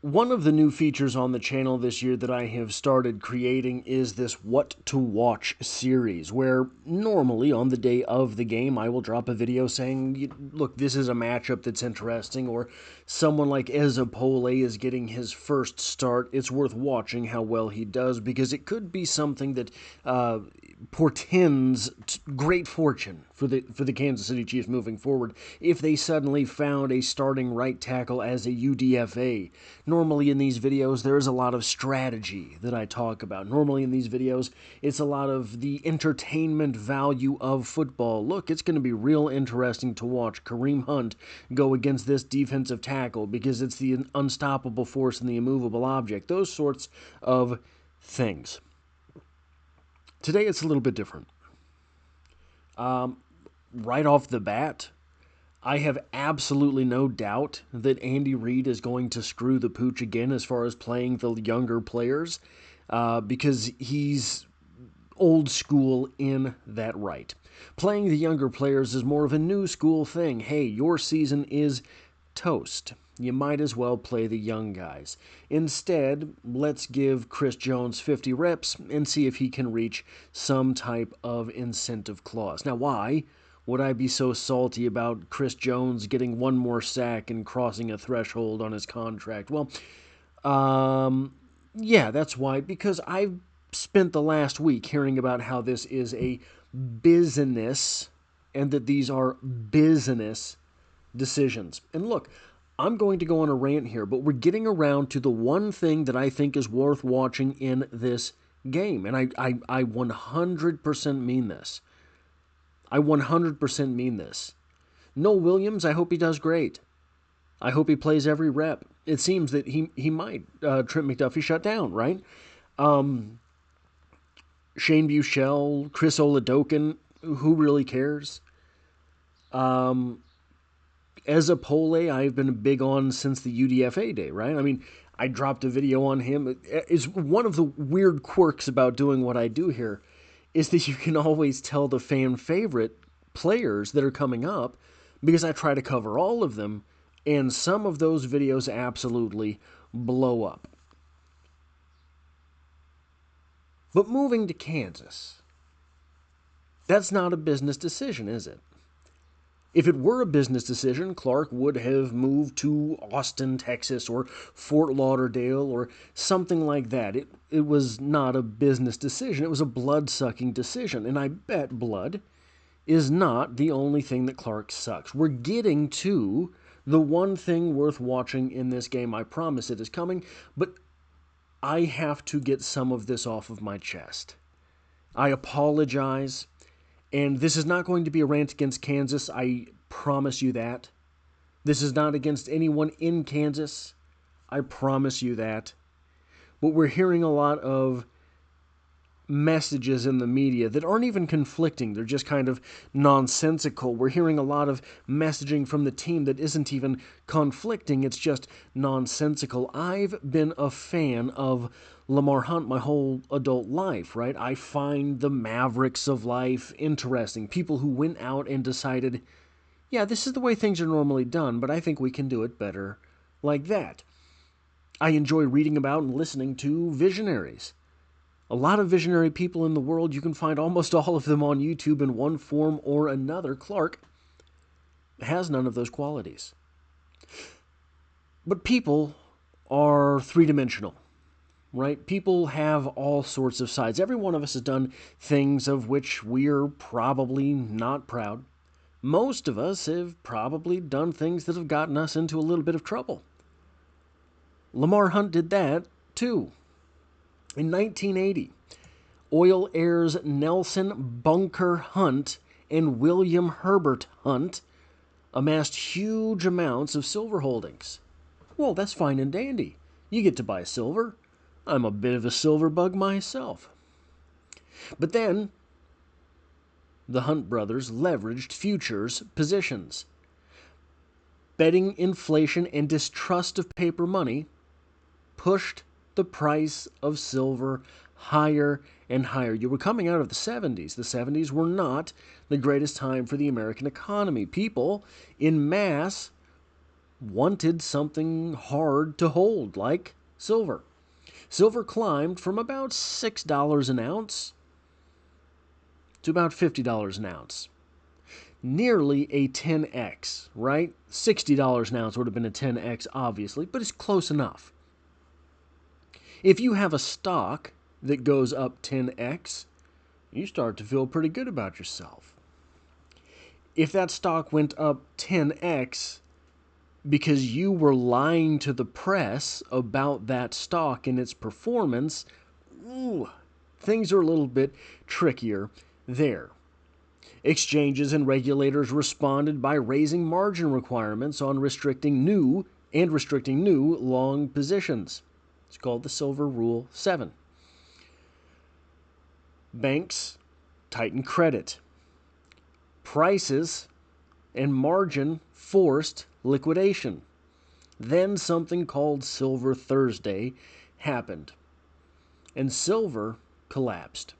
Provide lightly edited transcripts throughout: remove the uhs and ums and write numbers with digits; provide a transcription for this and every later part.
One of the new features on the channel this year that I have started creating is this What to Watch series, where normally on the day of the game I will drop a video saying, look, this is a matchup that's interesting, or someone like Ezeapole is getting his first start. It's worth watching how well he does, because it could be something that portends great fortune for the Kansas City Chiefs moving forward if they suddenly found a starting right tackle as a UDFA. Normally in these videos, there's a lot of strategy that I talk about. Normally in these videos, it's a lot of the entertainment value of football. Look, it's going to be real interesting to watch Kareem Hunt go against this defensive tackle because it's the unstoppable force and the immovable object. Those sorts of things. Today it's a little bit different. Right off the bat, I have absolutely no doubt that Andy Reid is going to screw the pooch again as far as playing the younger players, because he's old school in that right. Playing the younger players is more of a new school thing. Hey, your season is toast. You might as well play the young guys. Instead, let's give Chris Jones 50 reps and see if he can reach some type of incentive clause. Now, why would I be so salty about Chris Jones getting one more sack and crossing a threshold on his contract? Well, yeah, that's why. Because I've spent the last week hearing about how this is a business and that these are business decisions. And look, I'm going to go on a rant here, but we're getting around to the one thing that I think is worth watching in this game. And I 100% mean this. I 100% mean this. Noel Williams, I hope he does great. I hope he plays every rep. It seems that he might. Trent McDuffie shut down, right? Shane Buechele, Chris Oladokun, who really cares? Ezeapole, I've been big on since the UDFA day, right? I mean, I dropped a video on him. It's one of the weird quirks about doing what I do here is that you can always tell the fan favorite players that are coming up because I try to cover all of them, and some of those videos absolutely blow up. But moving to Kansas, that's not a business decision, is it? If it were a business decision, Clark would have moved to Austin, Texas, or Fort Lauderdale, or something like that. It was not a business decision. It was a blood-sucking decision. And I bet blood is not the only thing that Clark sucks. We're getting to the one thing worth watching in this game. I promise it is coming, but I have to get some of this off of my chest. I apologize. And this is not going to be a rant against Kansas, I promise you that. This is not against anyone in Kansas, I promise you that. But we're hearing a lot of messages in the media that aren't even conflicting. They're just kind of nonsensical. We're hearing a lot of messaging from the team that isn't even conflicting. It's just nonsensical. I've been a fan of Lamar Hunt my whole adult life, right? I find the Mavericks of life interesting. People who went out and decided, yeah, this is the way things are normally done, but I think we can do it better like that. I enjoy reading about and listening to visionaries. A lot of visionary people in the world, you can find almost all of them on YouTube in one form or another. Clark has none of those qualities. But people are three-dimensional, right? People have all sorts of sides. Every one of us has done things of which we're probably not proud. Most of us have probably done things that have gotten us into a little bit of trouble. Lamar Hunt did that, too. In 1980, Oil heirs Nelson Bunker Hunt and William Herbert Hunt amassed huge amounts of silver holdings. Well, that's fine and dandy. You get to buy silver. I'm a bit of a silver bug myself. But then, the Hunt brothers leveraged futures positions. Betting inflation and distrust of paper money pushed the price of silver higher and higher. You were coming out of the 70s. The 70s were not the greatest time for the American economy. People, in mass, wanted something hard to hold, like silver. Silver climbed from about $6 an ounce to about $50 an ounce. Nearly a 10x, right? $60 an ounce would have been a 10x, obviously, but it's close enough. If you have a stock that goes up 10x, you start to feel pretty good about yourself. If that stock went up 10x because you were lying to the press about that stock and its performance, things are a little bit trickier there. Exchanges and regulators responded by raising margin requirements on restricting new long positions. It's called the Silver Rule 7. Banks tightened credit. Prices and margin forced liquidation. Then something called Silver Thursday happened, and silver collapsed,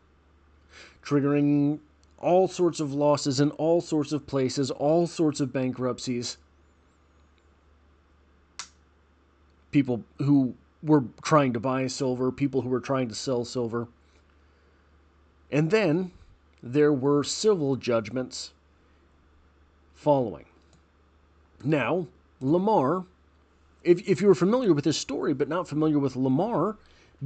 triggering all sorts of losses in all sorts of places, all sorts of bankruptcies. People who were trying to buy silver, people who were trying to sell silver. And then there were civil judgments following. Now, Lamar, if you were familiar with this story but not familiar with Lamar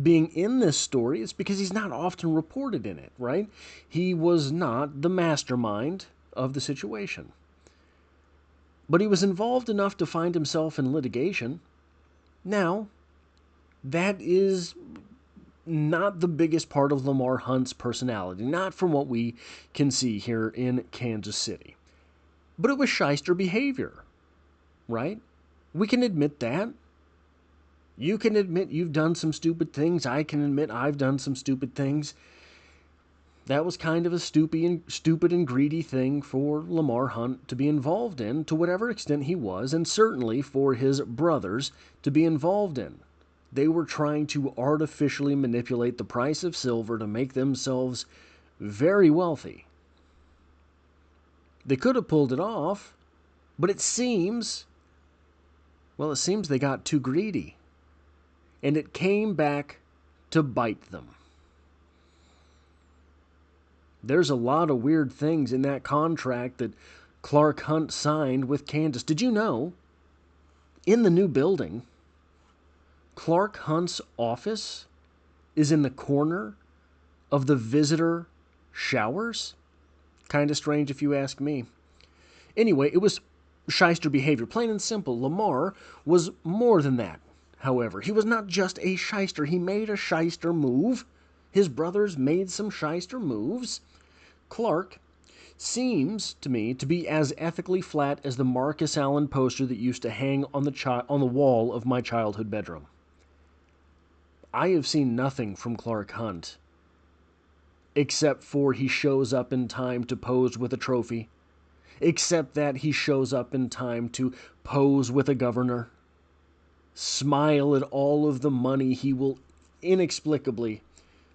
being in this story, it's because he's not often reported in it, right? He was not the mastermind of the situation. But he was involved enough to find himself in litigation. Now, that is not the biggest part of Lamar Hunt's personality, not from what we can see here in Kansas City. But it was shyster behavior, right? We can admit that. You can admit you've done some stupid things. I can admit I've done some stupid things. That was kind of a stupid and greedy thing for Lamar Hunt to be involved in, to whatever extent he was, and certainly for his brothers to be involved in. They were trying to artificially manipulate the price of silver to make themselves very wealthy. They could have pulled it off, but it seems they got too greedy. And it came back to bite them. There's a lot of weird things in that contract that Clark Hunt signed with Kansas. Did you know, in the new building, Clark Hunt's office is in the corner of the visitor showers? Kind of strange if you ask me. Anyway, it was shyster behavior, plain and simple. Lamar was more than that, however. He was not just a shyster. He made a shyster move. His brothers made some shyster moves. Clark seems to me to be as ethically flat as the Marcus Allen poster that used to hang on the wall of my childhood bedroom. I have seen nothing from Clark Hunt except for he shows up in time to pose with a trophy, except that he shows up in time to pose with a governor, smile at all of the money he will inexplicably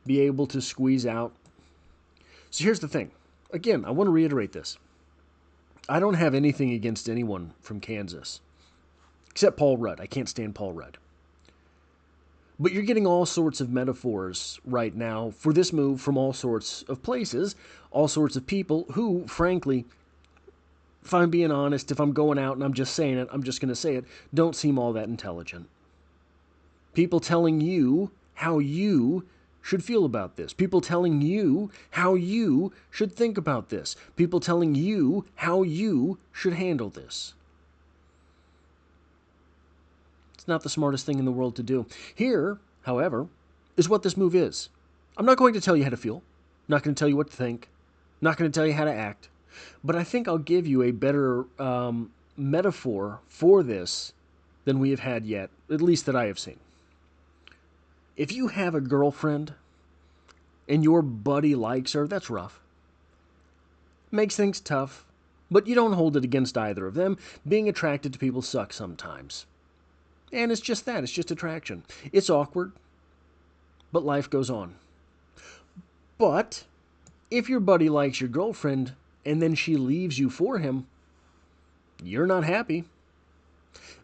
be able to squeeze out. So here's the thing. Again, I want to reiterate this. I don't have anything against anyone from Kansas, except Paul Rudd. I can't stand Paul Rudd. But you're getting all sorts of metaphors right now for this move from all sorts of places, all sorts of people who, frankly, if I'm being honest, if I'm going out and I'm just saying it, I'm just going to say it, don't seem all that intelligent. People telling you how you should feel about this. People telling you how you should think about this. People telling you how you should handle this. It's not the smartest thing in the world to do. Here, however, is what this move is. I'm not going to tell you how to feel. I'm not going to tell you what to think. I'm not going to tell you how to act. But I think I'll give you a better metaphor for this than we have had yet, at least that I have seen. If you have a girlfriend and your buddy likes her, that's rough. Makes things tough, but you don't hold it against either of them. Being attracted to people sucks sometimes. And it's just that. It's just attraction. It's awkward, but life goes on. But if your buddy likes your girlfriend and then she leaves you for him, you're not happy.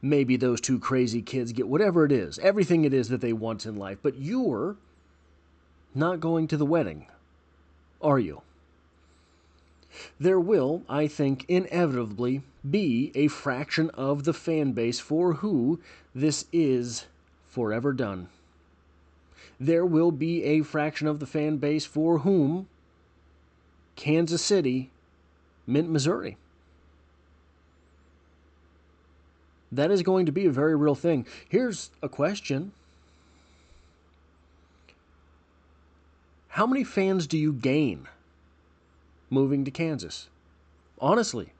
Maybe those two crazy kids get whatever it is, everything it is that they want in life. But you're not going to the wedding, are you? There will, I think, inevitably be a fraction of the fan base for who this is forever done. There will be a fraction of the fan base for whom Kansas City meant Missouri. That is going to be a very real thing. Here's a question. How many fans do you gain moving to Kansas? Honestly,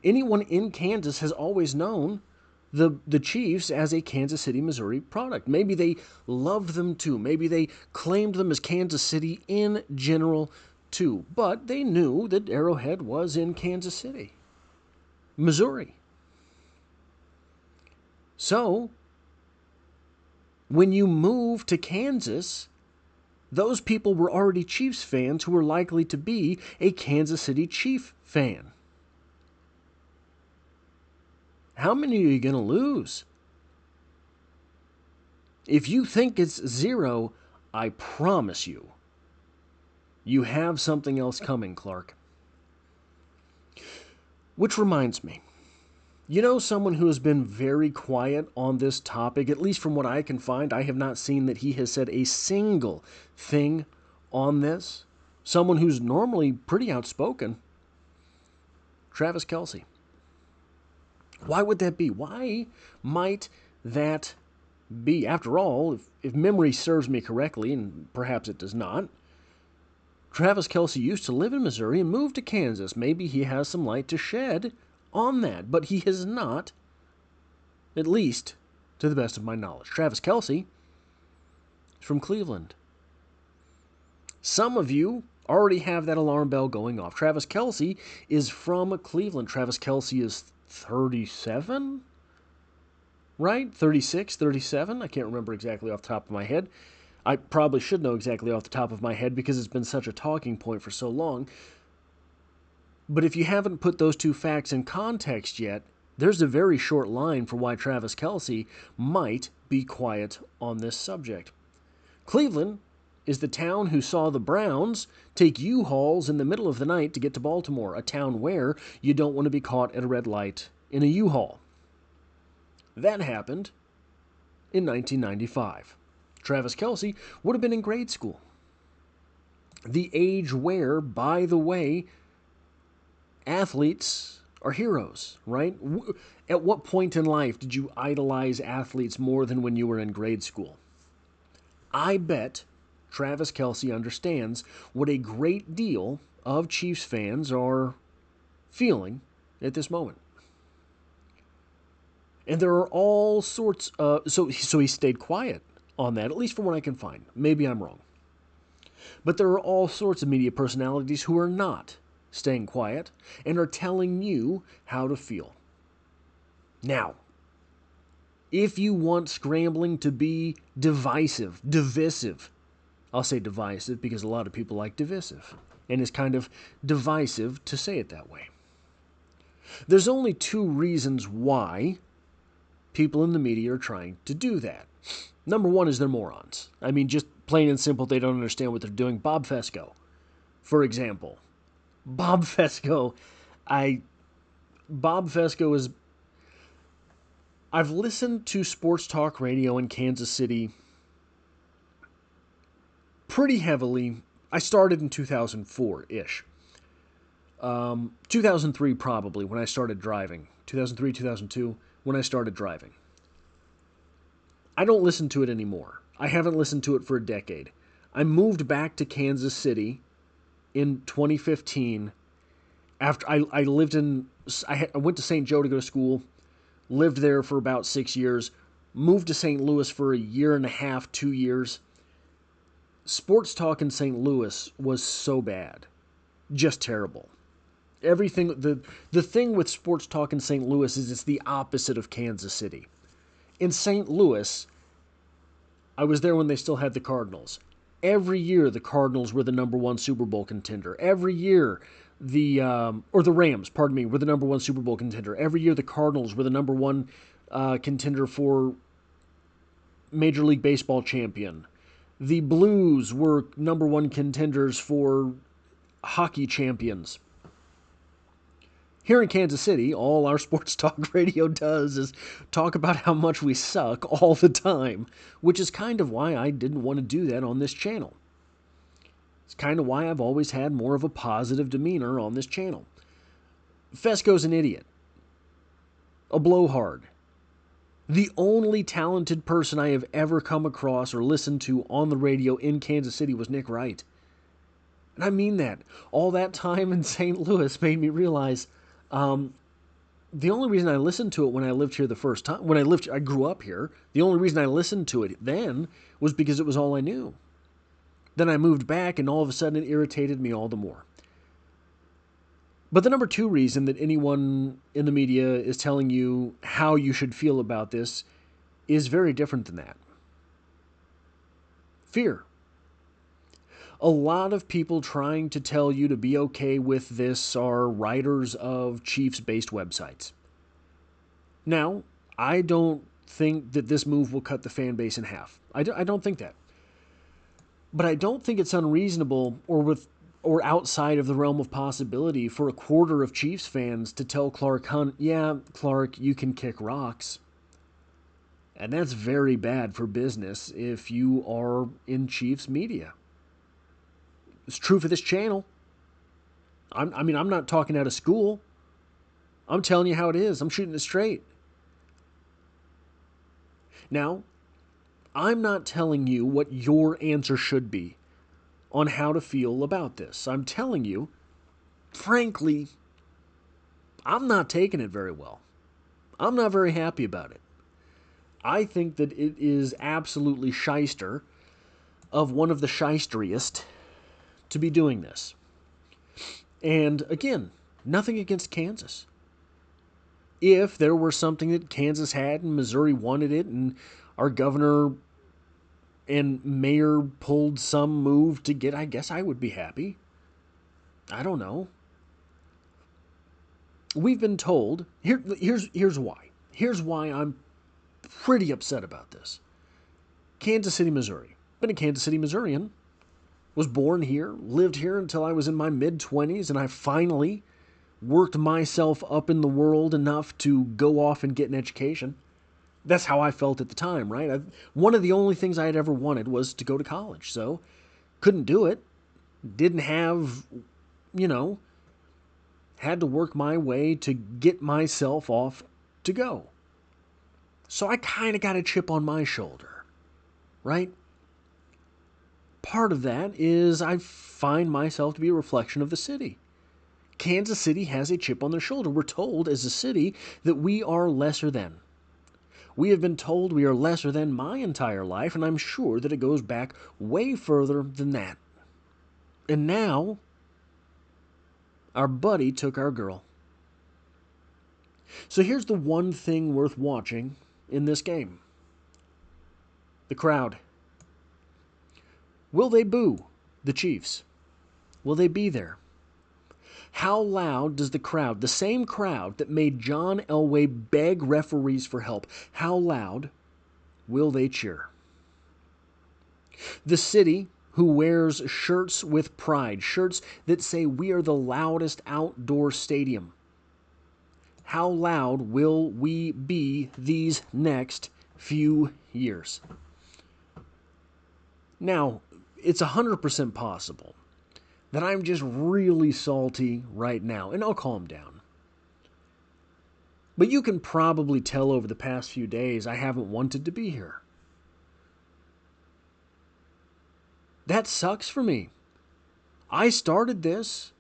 anyone in Kansas has always known the Chiefs as a Kansas City, Missouri product. Maybe they loved them too. Maybe they claimed them as Kansas City in general too. But they knew that Arrowhead was in Kansas City, Missouri. So, when you move to Kansas, those people were already Chiefs fans who were likely to be a Kansas City Chief fan. How many are you going to lose? If you think it's zero, I promise you, you have something else coming, Clark. Which reminds me, you know someone who has been very quiet on this topic, at least from what I can find? I have not seen that he has said a single thing on this. Someone who's normally pretty outspoken. Travis Kelce. Why would that be? Why might that be? After all, if memory serves me correctly, and perhaps it does not, Travis Kelce used to live in Missouri and moved to Kansas. Maybe he has some light to shed on that, but he has not, at least to the best of my knowledge. Travis Kelce is from Cleveland. Some of you already have that alarm bell going off. Travis Kelce is from Cleveland. Travis Kelce is 37, right? 36, 37? I can't remember exactly off the top of my head. I probably should know exactly off the top of my head because it's been such a talking point for so long. But if you haven't put those two facts in context yet, there's a very short line for why Travis Kelce might be quiet on this subject. Cleveland is the town who saw the Browns take U-Hauls in the middle of the night to get to Baltimore, a town where you don't want to be caught at a red light in a U-Haul. That happened in 1995. Travis Kelce would have been in grade school. The age where, by the way, athletes are heroes, right? At what point in life did you idolize athletes more than when you were in grade school? I bet Travis Kelce understands what a great deal of Chiefs fans are feeling at this moment. And there are all sorts of... So he stayed quiet on that, at least from what I can find. Maybe I'm wrong. But there are all sorts of media personalities who are not staying quiet and are telling you how to feel. Now, if you want scrambling to be divisive, I'll say divisive because a lot of people like divisive, and it's kind of divisive to say it that way. There's only two reasons why people in the media are trying to do that. Number one is they're morons. I mean, just plain and simple, they don't understand what they're doing. Bob Fescoe, for example. Bob Fescoe is... I've listened to sports talk radio in Kansas City pretty heavily. I started in 2004-ish. 2003 probably, when I started driving. 2003, 2002, when I started driving. I don't listen to it anymore. I haven't listened to it for a decade. I moved back to Kansas City in 2015 after I went to St. Joe to go to school, lived there for about 6 years, moved to St. Louis for a year and a half, 2 years. Sports talk in St. Louis was so bad. Just terrible. Everything, the thing with sports talk in St. Louis is it's the opposite of Kansas City. In St. Louis, I was there when they still had the Cardinals. Every year, the Cardinals were the number one Super Bowl contender. Every year, the Rams, were the number one Super Bowl contender. Every year, the Cardinals were the number one contender for Major League Baseball champion. The Blues were number one contenders for hockey champions. Here in Kansas City, all our sports talk radio does is talk about how much we suck all the time, which is kind of why I didn't want to do that on this channel. It's kind of why I've always had more of a positive demeanor on this channel. Fesco's an idiot. A blowhard. The only talented person I have ever come across or listened to on the radio in Kansas City was Nick Wright. And I mean that. All that time in St. Louis made me realize the only reason I listened to it when I lived here the first time, I grew up here, the only reason I listened to it then was because it was all I knew. Then I moved back and all of a sudden it irritated me all the more. But the number two reason that anyone in the media is telling you how you should feel about this is very different than that. Fear. A lot of people trying to tell you to be okay with this are writers of Chiefs-based websites. Now, I don't think that this move will cut the fan base in half. I don't think that. But I don't think it's unreasonable or outside of the realm of possibility for a quarter of Chiefs fans to tell Clark Hunt, yeah, Clark, you can kick rocks. And that's very bad for business if you are in Chiefs media. It's true for this channel. I'm not talking out of school. I'm telling you how it is. I'm shooting it straight. Now, I'm not telling you what your answer should be on how to feel about this. I'm telling you, frankly, I'm not taking it very well. I'm not very happy about it. I think that it is absolutely shyster of one of the shysteriest to be doing this. And again, nothing against Kansas. If there were something that Kansas had and Missouri wanted it and our governor and mayor pulled some move to get, I guess I would be happy. I don't know. We've been told, here's why. Here's why I'm pretty upset about this. Kansas City, Missouri. Been a Kansas City, Missourian. Was born here, lived here until I was in my mid-20s, and I finally worked myself up in the world enough to go off and get an education. That's how I felt at the time, right? One of the only things I had ever wanted was to go to college, so couldn't do it. Didn't have, had to work my way to get myself off to go. So I kind of got a chip on my shoulder, right? Part of that is I find myself to be a reflection of the city. Kansas City has a chip on their shoulder. We're told as a city that we are lesser than. We have been told we are lesser than my entire life, and I'm sure that it goes back way further than that. And now, our buddy took our girl. So here's the one thing worth watching in this game. The crowd. Will they boo the Chiefs? Will they be there? How loud does the crowd, the same crowd that made John Elway beg referees for help, how loud will they cheer? The city who wears shirts with pride, shirts that say we are the loudest outdoor stadium. How loud will we be these next few years? Now, it's 100% possible that I'm just really salty right now, and I'll calm down. But you can probably tell over the past few days I haven't wanted to be here. That sucks for me. I started this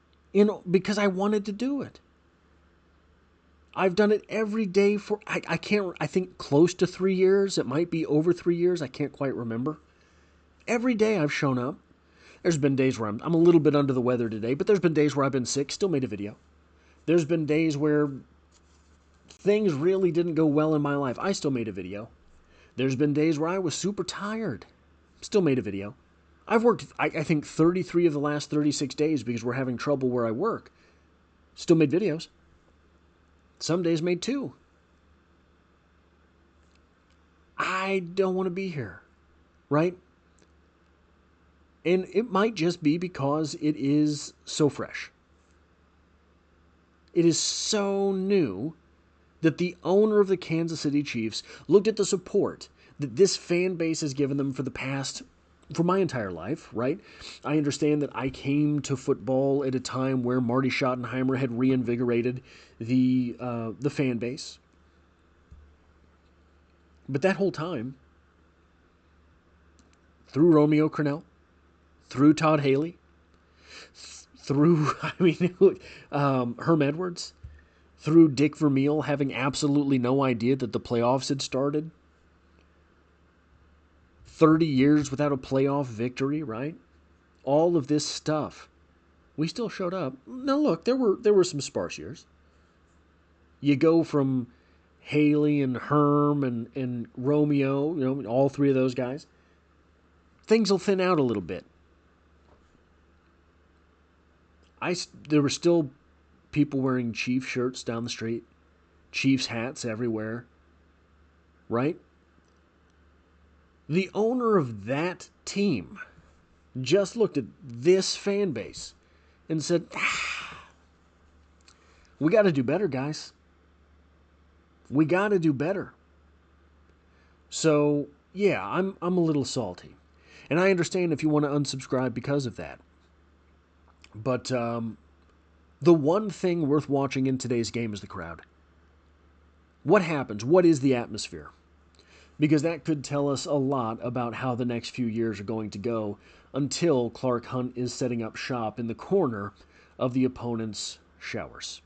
because I wanted to do it. I've done it every day for, I think close to 3 years. It might be over 3 years. I can't quite remember. Every day I've shown up. There's been days where I'm a little bit under the weather today, but there's been days where I've been sick, still made a video. There's been days where things really didn't go well in my life. I still made a video. There's been days where I was super tired. Still made a video. I've worked, I think, 33 of the last 36 days because we're having trouble where I work. Still made videos. Some days made 2. I don't want to be here, right? And it might just be because it is so fresh. It is so new that the owner of the Kansas City Chiefs looked at the support that this fan base has given them for my entire life, right? I understand that I came to football at a time where Marty Schottenheimer had reinvigorated the fan base. But that whole time, through Romeo Crennel, through Todd Haley, through, Herm Edwards, through Dick Vermeil having absolutely no idea that the playoffs had started. 30 years without a playoff victory, right? All of this stuff. We still showed up. Now look, there were some sparse years. You go from Haley and Herm and Romeo, all three of those guys. Things will thin out a little bit. There were still people wearing Chiefs shirts down the street, Chiefs hats everywhere, right? The owner of that team just looked at this fan base and said, we got to do better, guys. We got to do better. So, yeah, I'm a little salty. And I understand if you want to unsubscribe because of that. But the one thing worth watching in today's game is the crowd. What happens? What is the atmosphere? Because that could tell us a lot about how the next few years are going to go until Clark Hunt is setting up shop in the corner of the opponent's showers.